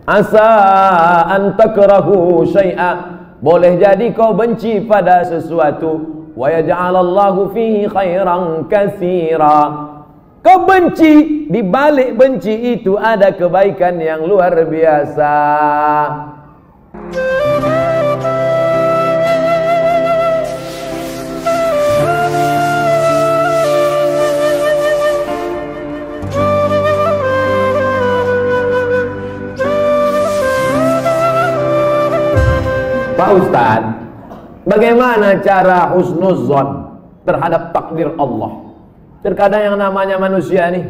Asa an takrahu syai'a, boleh jadi kau benci pada sesuatu, wa yaj'alallahu fihi khairan katsira. Kau benci, di balik benci itu ada kebaikan yang luar biasa. Pak Ustadz, bagaimana cara husnuzon terhadap takdir Allah? Terkadang yang namanya manusia nih,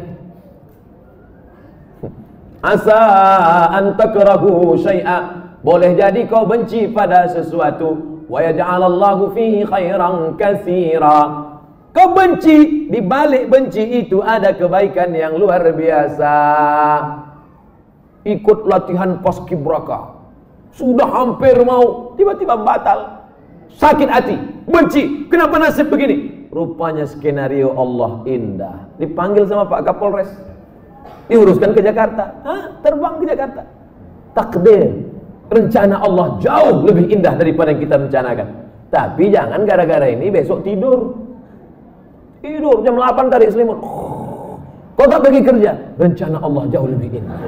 asa an takrahu syai'a, boleh jadi kau benci pada sesuatu, wa yaj'alallahu fihi khairan katsira. Kau benci, di balik benci itu ada kebaikan yang luar biasa. Ikut latihan paskibraka, sudah hampir mau, tiba-tiba batal, sakit hati, benci, kenapa nasib begini? Rupanya skenario Allah indah. Dipanggil sama Pak Kapolres, diuruskan ke Jakarta. Terbang ke Jakarta. Takdir, rencana Allah jauh lebih indah daripada yang kita rencanakan. Tapi jangan gara-gara ini besok tidur jam 8 tarik selimut, kau tak pergi kerja, rencana Allah jauh lebih indah.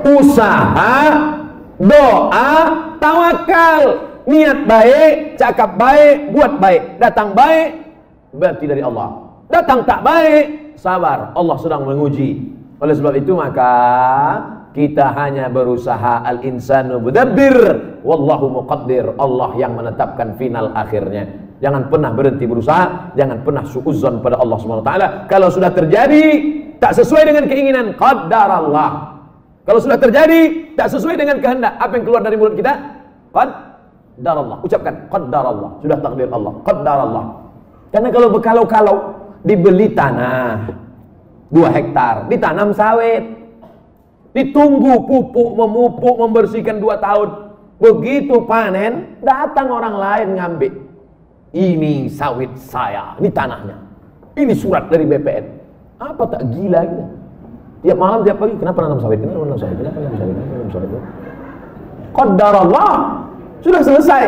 Usaha, doa, tawakal, niat baik, cakap baik, buat baik. Datang baik berarti dari Allah, datang tak baik, sabar, Allah sedang menguji. Oleh sebab itu maka kita hanya berusaha, al-insanu mudabbir wallahu muqaddir, Allah yang menetapkan final akhirnya. Jangan pernah berhenti berusaha, jangan pernah suudzon pada Allah SWT. Kalau sudah terjadi tak sesuai dengan keinginan, qaddarallah. Kalau sudah terjadi tak sesuai dengan kehendak, apa yang keluar dari mulut kita? Qaddarallah. Ucapkan qaddarallah, sudah takdir Allah, qaddarallah. Karena kalau berkalau-kalau, dibeli tanah 2 hektar, ditanam sawit, ditunggu pupuk, memupuk, membersihkan 2 tahun. Begitu panen, datang orang lain ngambil. Ini sawit saya, ini tanahnya, ini surat dari BPN. Apa tak gila gitu? Tiap malam, tiap pagi, kenapa nanam sawit? Kenapa nanam sawit? Kenapa nanam sawit? Kenapa nanam sawit? Qaddarallah, sudah selesai.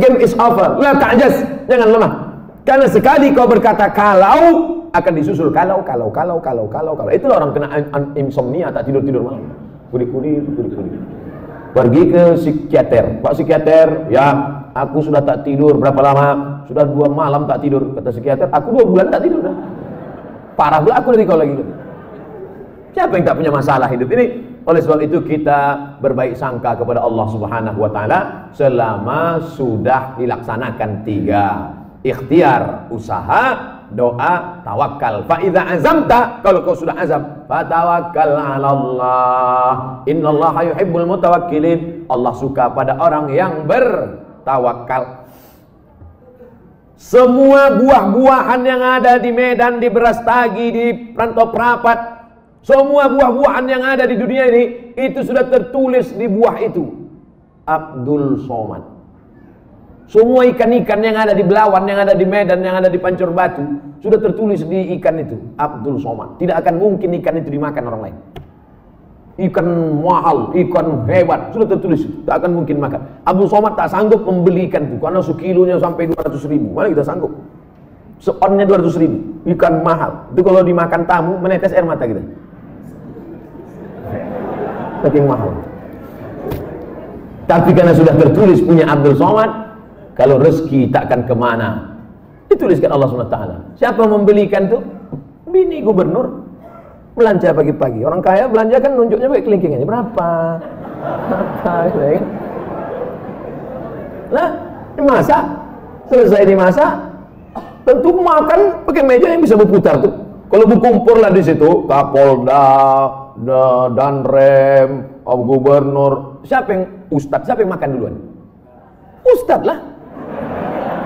Game is over. La ta'jaz, jangan lemah. Karena sekali kau berkata kalau, akan disusul kalau. Itulah orang kena insomnia, tak tidur malam. Kudik-kudik. Pergi ke psikiater. Pak psikiater, ya, aku sudah tak tidur berapa lama? Sudah 2 malam tak tidur. Kata psikiater, aku 2 bulan tak tidur. Parah pula aku dari kau lagi. Siapa yang tak punya masalah hidup ini? Oleh sebab itu kita berbaik sangka kepada Allah Subhanahu wa taala selama sudah dilaksanakan 3: ikhtiar, usaha, doa, tawakal. Fa idza azamta, kalau kau sudah azam, fatawakkal 'ala Allah. Innallaha yuhibbul mutawakkilin. Allah suka pada orang yang bertawakal. Semua buah-buahan yang ada di Medan, di Brastagi, di Rantau Prapat, semua buah-buahan yang ada di dunia ini, itu sudah tertulis di buah itu Abdul Somad. Semua ikan-ikan yang ada di Belawan, yang ada di Medan, yang ada di Pancur Batu, sudah tertulis di ikan itu Abdul Somad. Tidak akan mungkin ikan itu dimakan orang lain. Ikan mahal, ikan hebat, sudah tertulis, tak akan mungkin makan. Abdul Somad tak sanggup membeli ikan itu, karena sekilonya sampai 200.000. Mana kita sanggup? Seonnya 200.000, ikan mahal. Itu kalau dimakan tamu, menetes air mata kita. Saking mahal. Tapi karena sudah tertulis punya Abdul Somad, kalau rezeki takkan kemana, dituliskan Allah SWT. Siapa membelikan tuh? Bini gubernur. Belanja pagi-pagi. Orang kaya belanja kan nunjuknya pakai kelingkingannya. Berapa? Nah, dimasak. Selesai dimasak, tentu makan pakai meja yang bisa berputar tuh. Kalau berkumpul lah di situ, Kapolda, Danrem, Gubernur, siapa yang Ustadz, siapa yang makan duluan? Ustadz lah.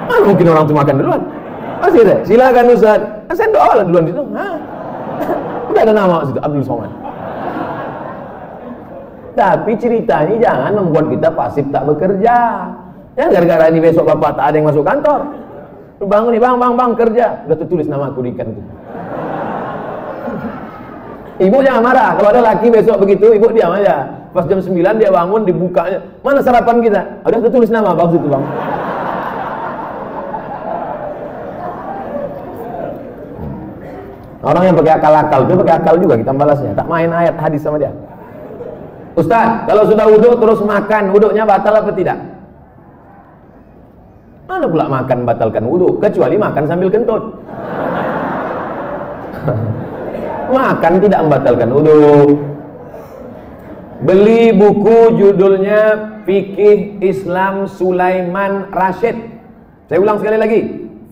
Mana mungkin orang itu makan duluan? Masih deh, silakan Ustadz. Saya doa lah duluan situ. Udah ada nama situ, Abdul Somad. Tapi ceritanya jangan membuat kita pasif tak bekerja. Ya gara-gara ini besok bapak tak ada yang masuk kantor. Lu bangun nih, bang kerja. Udah tertulis nama aku di ikan itu. Ibu jangan marah. Kalau ada laki besok begitu, ibu diam aja. Pas jam 9 dia bangun, dibukanya. Mana sarapan kita? Udah tulis nama, bagus itu bang. Orang yang pakai akal-akal, dia pakai akal juga kita balasnya. Tak main ayat hadis sama dia. Ustaz, kalau sudah wudhu terus makan, wudhunya batal apa tidak? Mana pula makan batalkan wudhu? Kecuali makan sambil kentut. Makan tidak membatalkan wudhu. Beli buku judulnya Fikih Islam Sulaiman Rasyid. Saya ulang sekali lagi.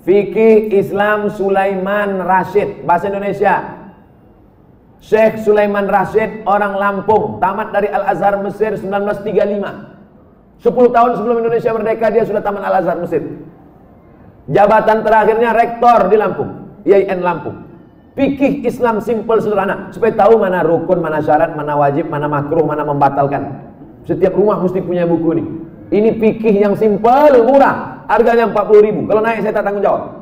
Fikih Islam Sulaiman Rasyid, bahasa Indonesia. Syekh Sulaiman Rasyid, orang Lampung, tamat dari Al-Azhar Mesir 1935. 10 tahun sebelum Indonesia merdeka dia sudah tamat Al-Azhar Mesir. Jabatan terakhirnya rektor di Lampung, IAIN Lampung. Fikih Islam simple sederhana, supaya tahu mana rukun, mana syarat, mana wajib, mana makruh, mana membatalkan. Setiap rumah mesti punya buku ini. Ini fikih yang simple, murah. Harganya 40.000. Kalau naik saya tak tanggung jawab.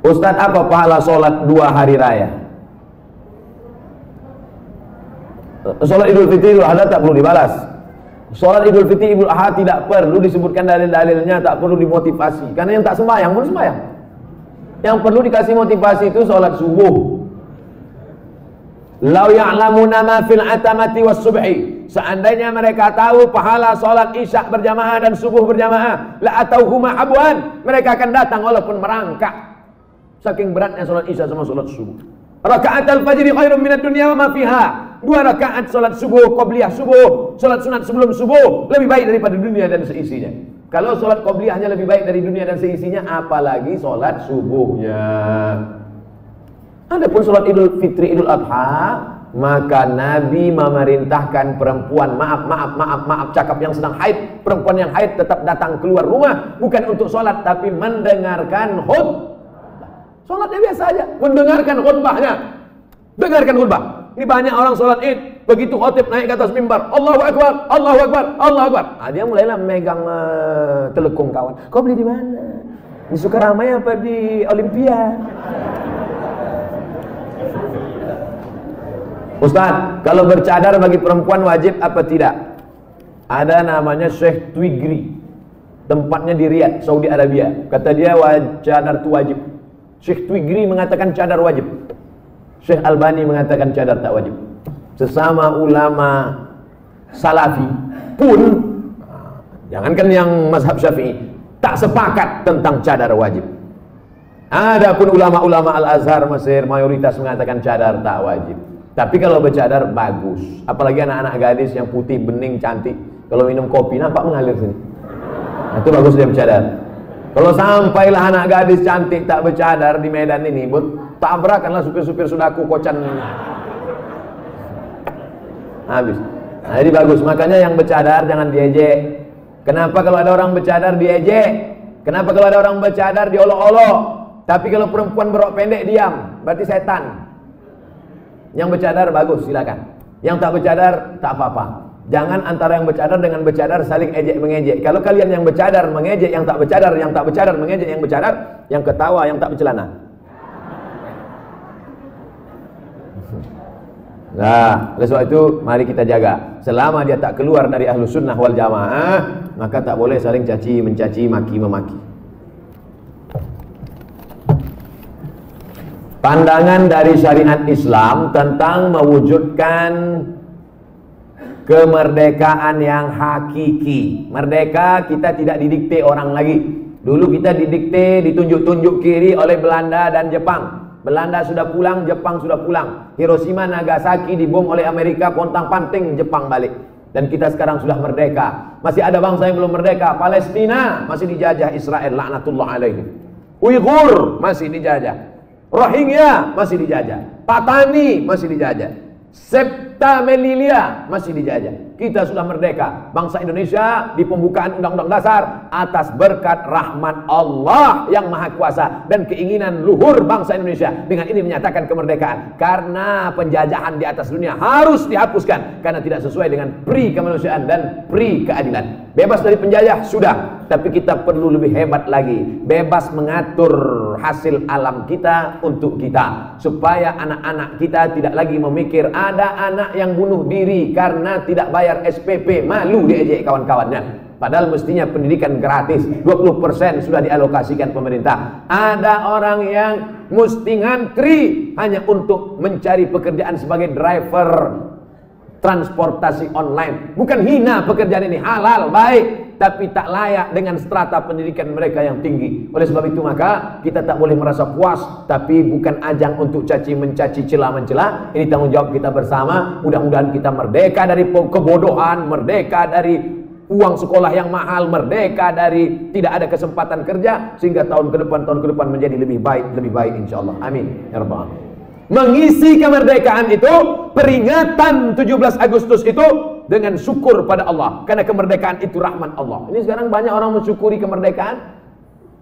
Ustaz, apa pahala sholat 2 hari raya? Sholat Idul Fitri, Idul Adha tak perlu dibalas. Sholat Idul Fitri, Idul Adha tidak perlu disebutkan dalil-dalilnya, tak perlu dimotivasi. Karena yang tak sembahyang pun sembahyang. Yang perlu dikasih motivasi itu sholat subuh. Lau ya'lamuna ma fil atamati was subhi. Seandainya mereka tahu pahala sholat isya berjamaah dan subuh berjamaah, la atauhuma abwan, mereka akan datang walaupun merangkak. Saking beratnya sholat isya sama sholat subuh. Rakaat al-fajri khairun minad dunya wa ma fiha. 2 rakaat sholat subuh, qobliyah subuh, sholat sunat sebelum subuh lebih baik daripada dunia dan seisinya. Kalau sholat qobliyahnya lebih baik dari dunia dan seisinya, apalagi sholat subuhnya. Adapun sholat Idul Fitri, Idul Adha, maka Nabi memerintahkan perempuan, maaf, cakap yang sedang haid, perempuan yang haid tetap datang keluar rumah, bukan untuk sholat, tapi mendengarkan khutbah. Sholatnya biasa aja, mendengarkan khutbahnya. Dengarkan khutbah. Ini banyak orang sholat id, begitu khotib naik ke atas mimbar, Allahu Akbar, Allahu Akbar, Allahu Akbar. Dia mulailah megang telekung kawan. Kau beli di mana? Di Sukaramai apa di Olimpia? Ustaz, kalau bercadar bagi perempuan wajib apa tidak? Ada namanya Syekh Twigri, tempatnya di Riyadh, Saudi Arabia. Kata dia cadar itu wajib. Syekh Twigri mengatakan cadar wajib. Syekh Albani mengatakan cadar tak wajib. Sesama ulama Salafi pun, jangankan yang mazhab Syafi'i, tak sepakat tentang cadar wajib. Adapun ulama-ulama Al-Azhar Mesir mayoritas mengatakan cadar tak wajib. Tapi kalau bercadar bagus, apalagi anak-anak gadis yang putih, bening, cantik. Kalau minum kopi nampak mengalir sini. Nah, itu bagus dia bercadar. Kalau sampailah anak gadis cantik tak bercadar di Medan ini, tabrakanlah supir-supir sudaku kocan. Habis. Nah, jadi bagus. Makanya yang bercadar jangan diejek. Kenapa kalau ada orang bercadar diejek? Kenapa kalau ada orang bercadar diolok-olok? Tapi kalau perempuan berok pendek diam, berarti setan. Yang bercadar bagus, silakan. Yang tak bercadar tak apa-apa. Jangan antara yang bercadar dengan bercadar saling ejek mengejek. Kalau kalian yang bercadar mengejek yang tak bercadar, yang tak bercadar mengejek yang bercadar, yang ketawa yang tak bercelana. Nah, oleh sebab itu mari kita jaga. Selama dia tak keluar dari Ahlus Sunnah wal Jamaah, maka tak boleh saling caci mencaci, maki memaki. Pandangan dari syariat Islam tentang mewujudkan kemerdekaan yang hakiki. Merdeka kita tidak didikte orang lagi. Dulu kita didikte, ditunjuk-tunjuk kiri oleh Belanda dan Jepang. Belanda sudah pulang, Jepang sudah pulang. Hiroshima, Nagasaki dibom oleh Amerika, pontang-panting Jepang balik. Dan kita sekarang sudah merdeka. Masih ada bangsa yang belum merdeka. Palestina masih dijajah Israel, laknatullah alaihi. Uighur masih dijajah. Rohingya masih dijajah. Patani masih dijajah. Septa Melilia masih dijajah. Kita sudah merdeka. Bangsa Indonesia di pembukaan Undang-Undang Dasar atas berkat rahmat Allah yang Maha Kuasa dan keinginan luhur bangsa Indonesia. Dengan ini menyatakan kemerdekaan. Karena penjajahan di atas dunia harus dihapuskan karena tidak sesuai dengan pri kemanusiaan dan pri keadilan. Bebas dari penjajah, sudah. Tapi kita perlu lebih hebat lagi. Bebas mengatur hasil alam kita untuk kita. Supaya anak-anak kita tidak lagi memikir ada anak yang bunuh diri karena tidak bayar SPP. Malu diejek kawan-kawannya. Padahal mestinya pendidikan gratis. 20% sudah dialokasikan pemerintah. Ada orang yang mesti ngantri hanya untuk mencari pekerjaan sebagai driver transportasi online. Bukan hina pekerjaan ini, halal, baik, tapi tak layak dengan strata pendidikan mereka yang tinggi. Oleh sebab itu maka kita tak boleh merasa puas, tapi bukan ajang untuk caci mencaci, celah mencela. Ini tanggung jawab kita bersama. Mudah-mudahan kita merdeka dari kebodohan, merdeka dari uang sekolah yang mahal, merdeka dari tidak ada kesempatan kerja, sehingga tahun ke depan menjadi lebih baik insyaallah. Amin ya rabbal alamin. Mengisi kemerdekaan itu, peringatan 17 Agustus itu dengan syukur pada Allah, karena kemerdekaan itu rahmat Allah. Ini sekarang banyak orang mensyukuri kemerdekaan.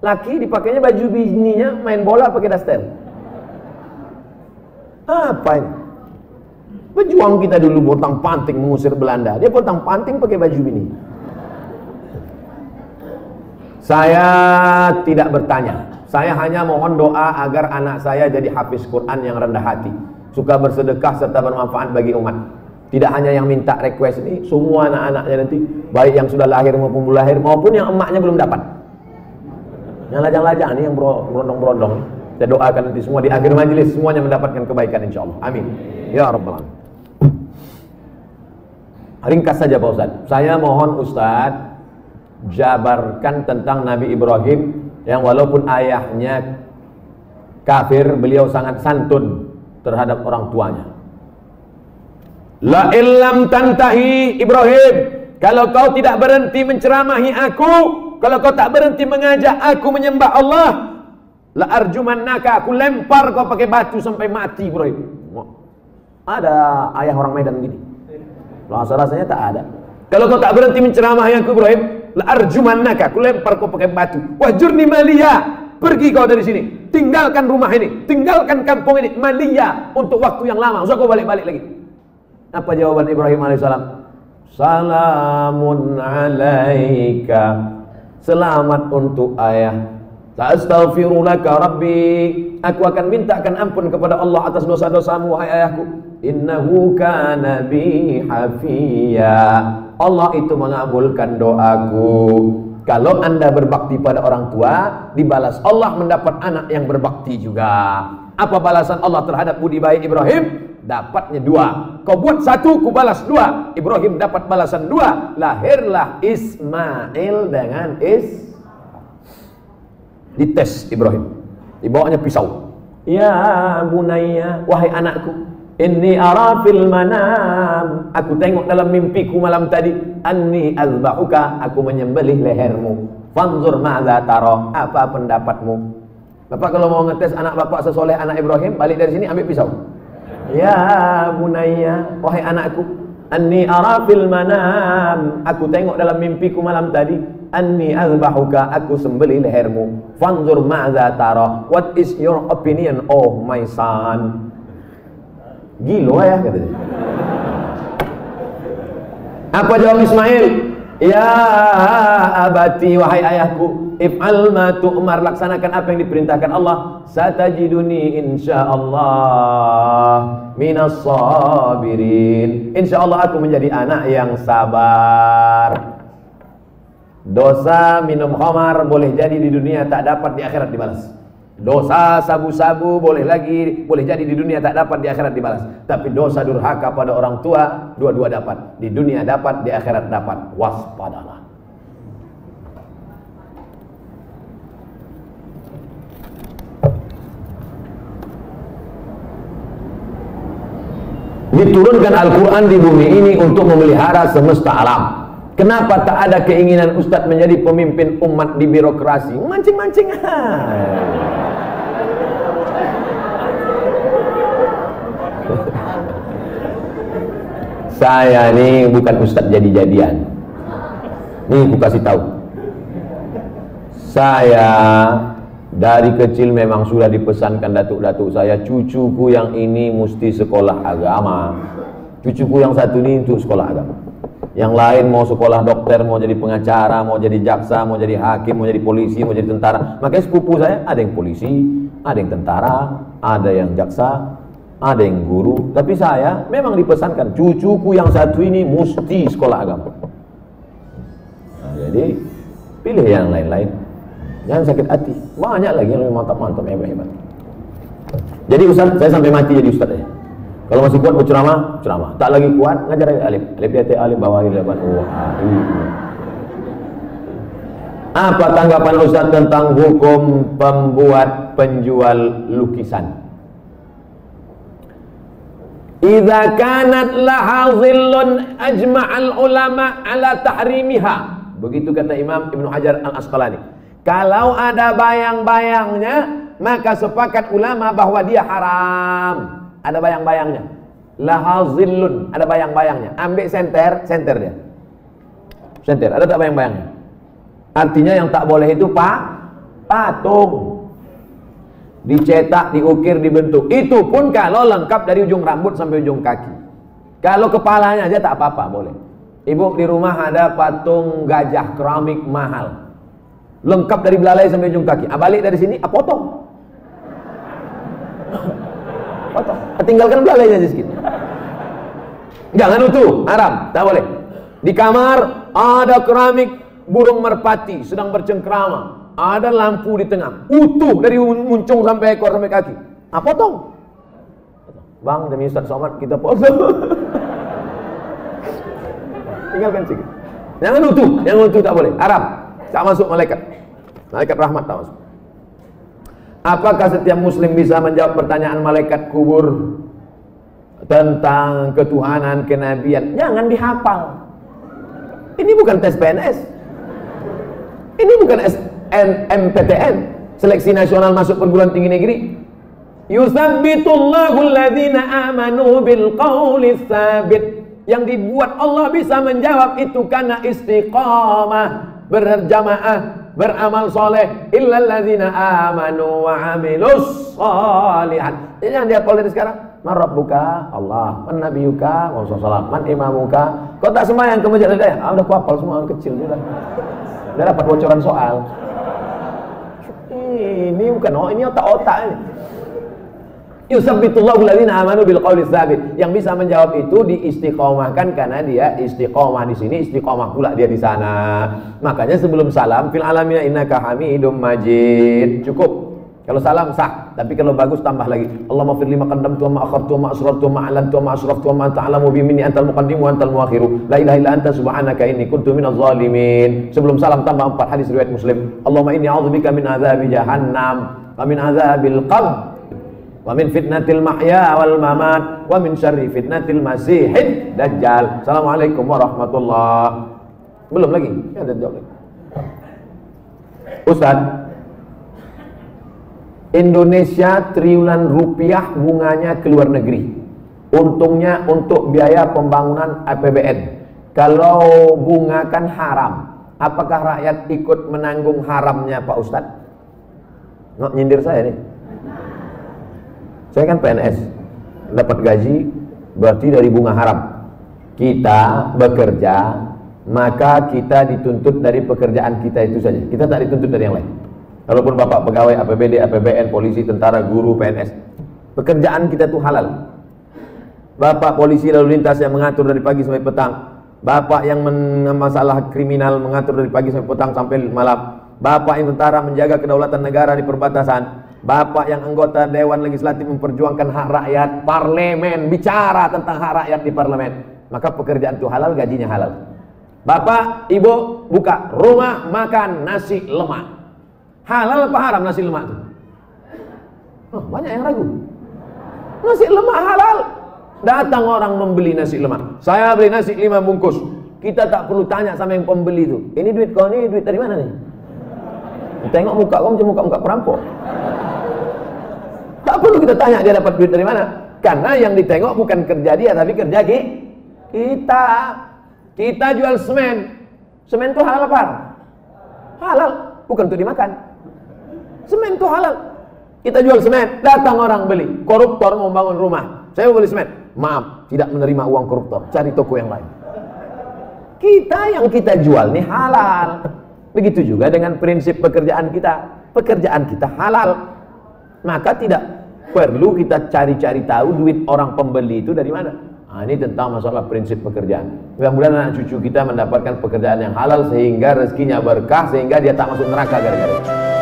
Laki dipakainya baju bininya main bola pakai daster. Apa ini? Pejuang kita dulu potong panting mengusir Belanda, dia potong panting pakai baju bini. Saya tidak bertanya. Saya hanya mohon doa agar anak saya jadi hafiz Quran yang rendah hati, suka bersedekah serta bermanfaat bagi umat. Tidak hanya yang minta request ini, semua anak-anaknya nanti, baik yang sudah lahir maupun belum lahir, maupun yang emaknya belum dapat. Yang lajang-lajang ini, yang berondong-berondong, saya doakan nanti semua di akhir majelis semuanya mendapatkan kebaikan insyaallah. Amin ya rabbal alamin. Ringkas saja Pak Ustaz. Saya mohon Ustaz jabarkan tentang Nabi Ibrahim yang walaupun ayahnya kafir, beliau sangat santun terhadap orang tuanya. La illam tantahi Ibrahim, kalau kau tidak berhenti menceramahi aku, kalau kau tak berhenti mengajak aku menyembah Allah, la arjumannaka, aku lempar kau pakai batu sampai mati Ibrahim. Ada ayah orang Medan gini? Rasanya tak ada. Kalau kau tak berhenti menceramahi aku Ibrahim, la arjumannaka, aku lempar kau pakai batu. Wahjurni maliya, pergi kau dari sini, tinggalkan rumah ini, tinggalkan kampung ini, maliya, untuk waktu yang lama. Usah kau balik-balik lagi. Apa jawaban Ibrahim alaihissalam? Salamun alaika, selamat untuk ayah. Astaghfirulaka rabbi, aku akan mintakan ampun kepada Allah atas dosa-dosamu wahai ayahku. Innahu kana bi hafiya, Allah itu mengabulkan doaku. Kalau anda berbakti pada orang tua, dibalas Allah mendapat anak yang berbakti juga. Apa balasan Allah terhadap budi baik Ibrahim? Dapatnya 2. Kau buat 1, ku balas 2. Ibrahim dapat balasan 2. Lahirlah Ismail dengan dites Ibrahim, dibawanya pisau. Ya bunayya, wahai anakku, inni ara fil manam, aku tengok dalam mimpiku malam tadi, anni azbahuka, aku menyembelih lehermu. Fanzur ma'za tara, apa pendapatmu? Bapak kalau mau ngetes anak bapak sesoleh anak Ibrahim, balik dari sini ambil pisau. Ya bunayya, wahai anakku, anni ara fil manam, aku tengok dalam mimpiku malam tadi, anni azbahuka, aku sembelih lehermu. Fanzur ma'za tara, what is your opinion oh my son? Gila ya katanya. Apa jawab Ismail? Ya abati, wahai ayahku, if'al ma tu'mar, laksanakan apa yang diperintahkan Allah. Satajiduni insyaallah minas sabirin, insyaallah aku menjadi anak yang sabar. Dosa minum khamar boleh jadi di dunia tak dapat, di akhirat dibalas. Dosa sabu-sabu boleh jadi di dunia tak dapat, di akhirat dibalas. Tapi dosa durhaka pada orang tua, dua-dua dapat, di dunia dapat, di akhirat dapat. Waspadalah. Diturunkan Al-Quran di bumi ini untuk memelihara semesta alam. Kenapa tak ada keinginan Ustadz menjadi pemimpin umat di birokrasi? Mancing-mancing. Saya ini bukan Ustadz jadi-jadian. Nih aku kasih tahu. Saya dari kecil memang sudah dipesankan datuk-datuk saya, cucuku yang ini mesti sekolah agama, cucuku yang satu ini untuk sekolah agama. Yang lain mau sekolah dokter, mau jadi pengacara, mau jadi jaksa, mau jadi hakim, mau jadi polisi, mau jadi tentara. Makanya sepupu saya ada yang polisi, ada yang tentara, ada yang jaksa, ada yang guru. Tapi saya memang dipesankan, cucuku yang satu ini mesti sekolah agama. Nah, jadi pilih yang lain-lain. Jangan sakit hati. Banyak lagi yang lebih mantap-mantap, hebat-hebat. Jadi Ustaz, saya sampai mati jadi Ustaz ya. Kalau masih kuat berceramah, ceramah. Tak lagi kuat, ngajar alif. Alif dia alif bawah ilaban. Apa tanggapan Ustaz tentang hukum pembuat penjual lukisan? Idza kanat laha dhillun ajma'al ulama ala tahrimiha. Begitu kata Imam Ibnu Hajar Al-Asqalani. Kalau ada bayang-bayangnya, maka sepakat ulama bahwa dia haram. Ada bayang-bayangnya. Laha zillun, ada bayang-bayangnya. Ambil senter dia. Senter, ada tak bayang-bayangnya? Artinya yang tak boleh itu patung. Dicetak, diukir, dibentuk. Itu pun kalau lengkap dari ujung rambut sampai ujung kaki. Kalau kepalanya aja tak apa-apa, boleh. Ibu di rumah ada patung gajah keramik mahal. Lengkap dari belalai sampai ujung kaki. Balik dari sini, potong. Potong. Tinggalkan belalainya aja sedikit. Jangan utuh, haram, tak boleh. Di kamar ada keramik burung merpati sedang bercengkrama. Ada lampu di tengah, utuh dari muncung sampai ekor sampai kaki. Potong. Bang, demi Ustaz Somad kita potong. Tinggalkan sedikit. Jangan utuh tak boleh, haram. Tak masuk malaikat. Malaikat rahmat tak masuk. Apakah setiap muslim bisa menjawab pertanyaan malaikat kubur tentang ketuhanan, kenabian? Jangan dihafal. Ini bukan tes PNS. Ini bukan SNMPTN, seleksi nasional masuk perguruan tinggi negeri. Yusabbitullahu alladhina amanu bil qawli tsabit. Yang dibuat Allah bisa menjawab itu karena istiqamah, berjamaah, beramal soleh. Illal ladzina amanu wa amilus sholihat. Jadi jangan dihafal dari sekarang. Man rabbuka? Allah. Man nabiyuka? Rasulullah. Man imamuka? Kau tak sembahyang ke masjid ada? Udah kuhafal semua, udah kecil sudah. Udah dapat bocoran soal. Ini bukan ini otak-otak ini. Yusabbitullahu alladhina amanu bil qawli tsabit. Yang bisa menjawab itu diistiqomahkan karena dia istiqomah di sini, istiqomah pula dia di sana. Makanya sebelum salam fil alamina innaka hamidum majid. Cukup. Kalau salam sah, tapi kalau bagus tambah lagi. Allahumma fir lima qaddamtu wa ma akhartu wa ma asrartu wa ma a'lantu wa ma asraftu wa ma anta a'lamu bi minni antal muqaddim wa antal muakhiru. La ilaha illa anta subhanaka inni kuntu minaz zalimin. Sebelum salam tambah 4 hadis riwayat Muslim. Allahumma inni a'udzubika min adzabi jahannam wa min adzabil qabr wa min fitnatil mahya wal mamat wa min syarri fitnatil masihid dajjal. Assalamualaikum warahmatullahi. Belum lagi? Ya, ada jawab lagi. Ustaz, Indonesia triliunan rupiah bunganya ke luar negeri. Untungnya untuk biaya pembangunan APBN. Kalau bunga kan haram, apakah rakyat ikut menanggung haramnya Pak Ustadz? Nggak nyindir saya nih. Saya kan PNS, dapat gaji berarti dari bunga haram. Kita bekerja, maka kita dituntut dari pekerjaan kita itu saja. Kita tak dituntut dari yang lain. Walaupun bapak pegawai APBD, APBN, polisi, tentara, guru, PNS, pekerjaan kita itu halal. Bapak polisi lalu lintas yang mengatur dari pagi sampai petang, bapak yang masalah kriminal mengatur dari pagi sampai petang sampai malam, bapak yang tentara menjaga kedaulatan negara di perbatasan, bapak yang anggota Dewan Legislatif memperjuangkan hak rakyat, parlemen bicara tentang hak rakyat di parlemen, maka pekerjaan itu halal, gajinya halal. Bapak, ibu buka rumah makan nasi lemak. Halal apa haram nasi lemak itu? Oh, banyak yang ragu. Nasi lemak halal. Datang orang membeli nasi lemak. Saya beli nasi 5 bungkus. Kita tak perlu tanya sama yang pembeli itu. Ini duit kau ini duit dari mana nih? Tengok muka kau macam muka perampok. Tak perlu kita tanya dia dapat duit dari mana. Karena yang ditengok bukan kerja dia, tapi kerja kita. Kita jual semen. Semen itu halal apa? Halal, bukan untuk dimakan. Semen itu halal. Kita jual semen, datang orang beli. Koruptor mau bangun rumah, saya mau beli semen. Maaf, tidak menerima uang koruptor. Cari toko yang lain. Kita yang kita jual nih halal. Begitu juga dengan prinsip pekerjaan kita. Pekerjaan kita halal. Maka tidak perlu kita cari-cari tahu duit orang pembeli itu dari mana. Nah, ini tentang masalah prinsip pekerjaan. Mudah-mudahan anak cucu kita mendapatkan pekerjaan yang halal sehingga rezekinya berkah, sehingga dia tak masuk neraka gara-gara itu.